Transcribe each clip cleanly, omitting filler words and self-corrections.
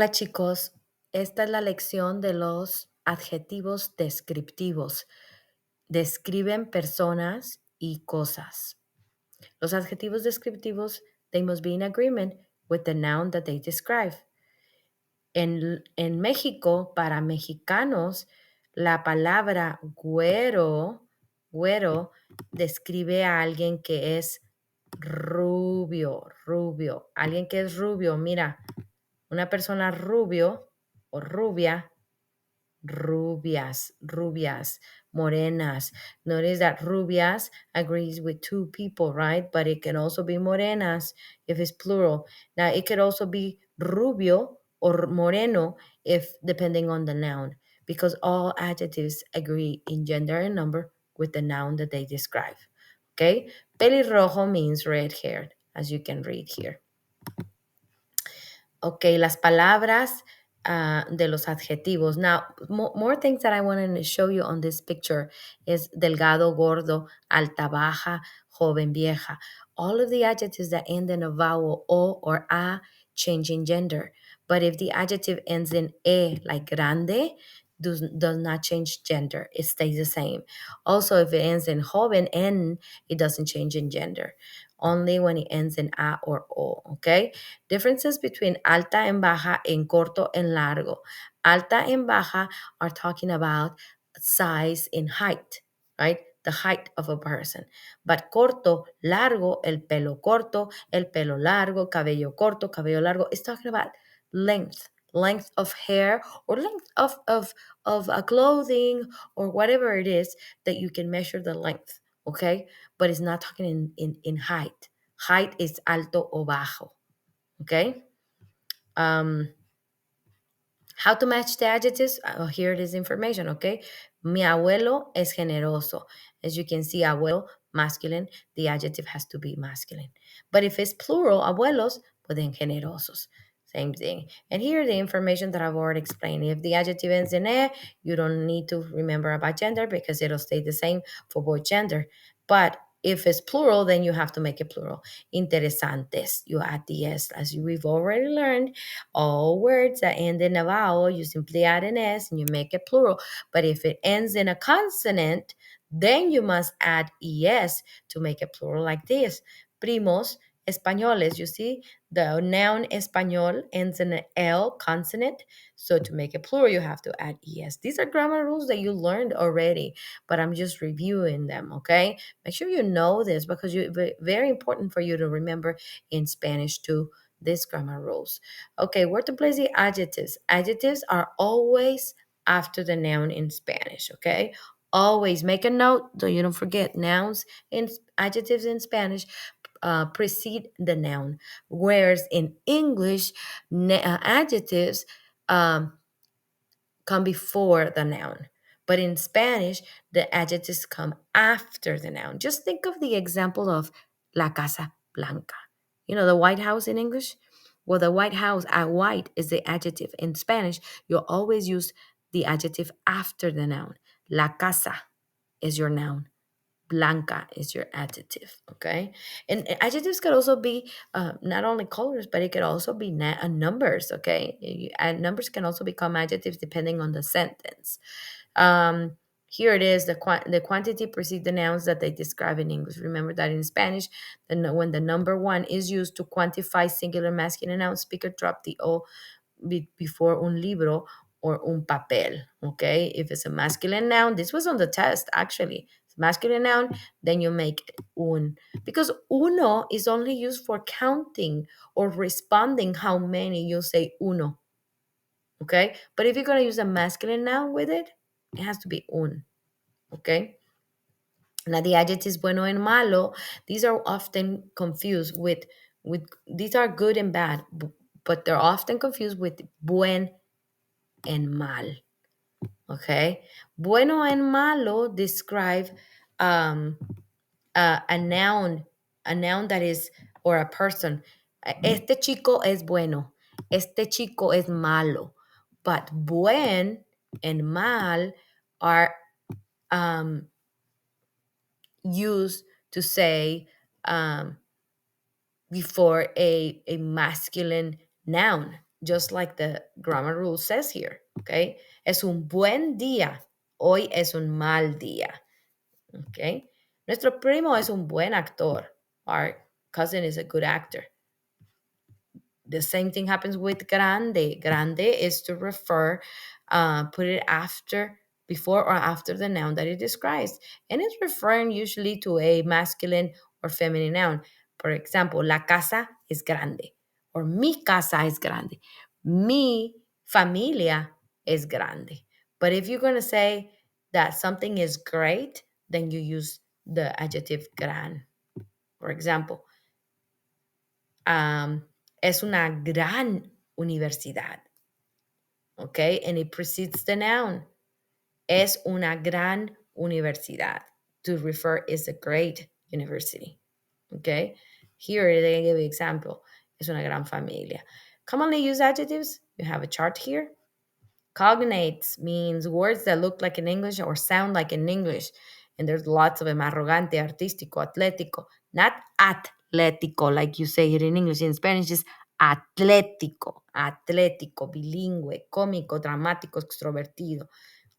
Hola chicos, esta es la lección de los adjetivos descriptivos. Describen personas y cosas. Los adjetivos descriptivos, they must be in agreement with the noun that they describe. En México, para mexicanos, la palabra güero, describe a alguien que es rubio. Alguien que es rubio, mira, una persona rubio o rubia, rubias, morenas. Notice that rubias agrees with two people, right? But it can also be morenas if it's plural. Now, it could also be rubio or moreno if depending on the noun, because all adjectives agree in gender and number with the noun that they describe. Okay? Pelirrojo means red-haired, as you can read here. Ok, las palabras de los adjetivos. Now, more things that I want to show you on this picture is delgado, gordo, alta, baja, joven, vieja. All of the adjectives that end in a vowel o or a change in gender. But if the adjective ends in e, like grande, does not change gender. It stays the same. Also, if it ends in joven, en, it doesn't change in gender. Only when it ends in a or o, okay? Differences between alta and baja and corto and largo. Alta and baja are talking about size and height, right? The height of a person. But corto, largo, el pelo largo, cabello largo, is talking about length of hair or length of a clothing or whatever it is that you can measure the length, okay? But it's not talking in height. Height is alto o bajo, okay? How to match the adjectives? Here it is information, okay? Mi abuelo es generoso. As you can see, abuelo, masculine, the adjective has to be masculine. But if it's plural, abuelos, pues then generosos. Same thing. And here the information that I've already explained. If the adjective ends in e, you don't need to remember about gender because it'll stay the same for both gender. But if it's plural, then you have to make it plural. Interesantes, you add the s. As we've already learned, all words that end in a vowel, you simply add an s and you make it plural. But if it ends in a consonant, then you must add es to make it plural like this. Primos españoles, you see, the noun español ends in an L consonant. So to make it plural, you have to add es. These are grammar rules that you learned already, but I'm just reviewing them, okay? Make sure you know this because very important for you to remember in Spanish too, these grammar rules. Okay, where to place the adjectives? Adjectives are always after the noun in Spanish, okay? Always make a note so you don't forget. Nouns and adjectives in Spanish precede the noun, whereas in English, adjectives come before the noun. But in Spanish, the adjectives come after the noun. Just think of the example of La Casa Blanca. You know, the White House in English? Well, the White House, white is the adjective. In Spanish, you'll always use the adjective after the noun. La casa is your noun. Blanca is your adjective, okay? And adjectives could also be not only colors, but it could also be numbers, okay? And numbers can also become adjectives depending on the sentence. Here it is, the quantity precedes the nouns that they describe in English. Remember that in Spanish, when the number one is used to quantify singular masculine noun, speaker drop the O before un libro or un papel, okay? If it's a masculine noun, this was on the test, actually. It's a masculine noun, then you make un. Because uno is only used for counting or responding how many, you say uno, okay? But if you're going to use a masculine noun with it, it has to be un, okay? Now the adjectives bueno and malo, these are often confused with these are good and bad, but they're often confused with buen and mal. Okay, bueno and malo describe um, a noun, that is, or a person. Este chico es bueno. Este chico es malo. But buen and mal are used to say before a masculine noun. just like the grammar rule says here, okay? Es un buen día. Hoy es un mal día, okay? Nuestro primo es un buen actor. Our cousin is a good actor. The same thing happens with grande. Grande is to refer, put it after, before or after the noun that it describes. And it's referring usually to a masculine or feminine noun. For example, la casa es grande, or mi casa es grande. Mi familia es grande. But if you're going to say that something is great, then you use the adjective gran. For example, um, es una gran universidad, okay? And it precedes the noun. Es una gran universidad. To refer is a great university, okay? Here they give an example. Es una gran familia. Commonly used adjectives. You have a chart here. Cognates means words that look like in English or sound like in English. And there's lots of them. Arrogante, artístico, atlético. Not atlético like you say it in English. In Spanish is atlético. Atlético, bilingüe, cómico, dramático, extrovertido.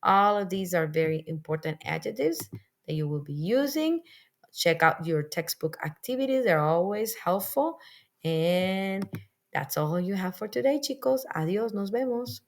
All of these are very important adjectives that you will be using. Check out your textbook activities. They're always helpful. And that's all you have for today, chicos. Adiós, nos vemos.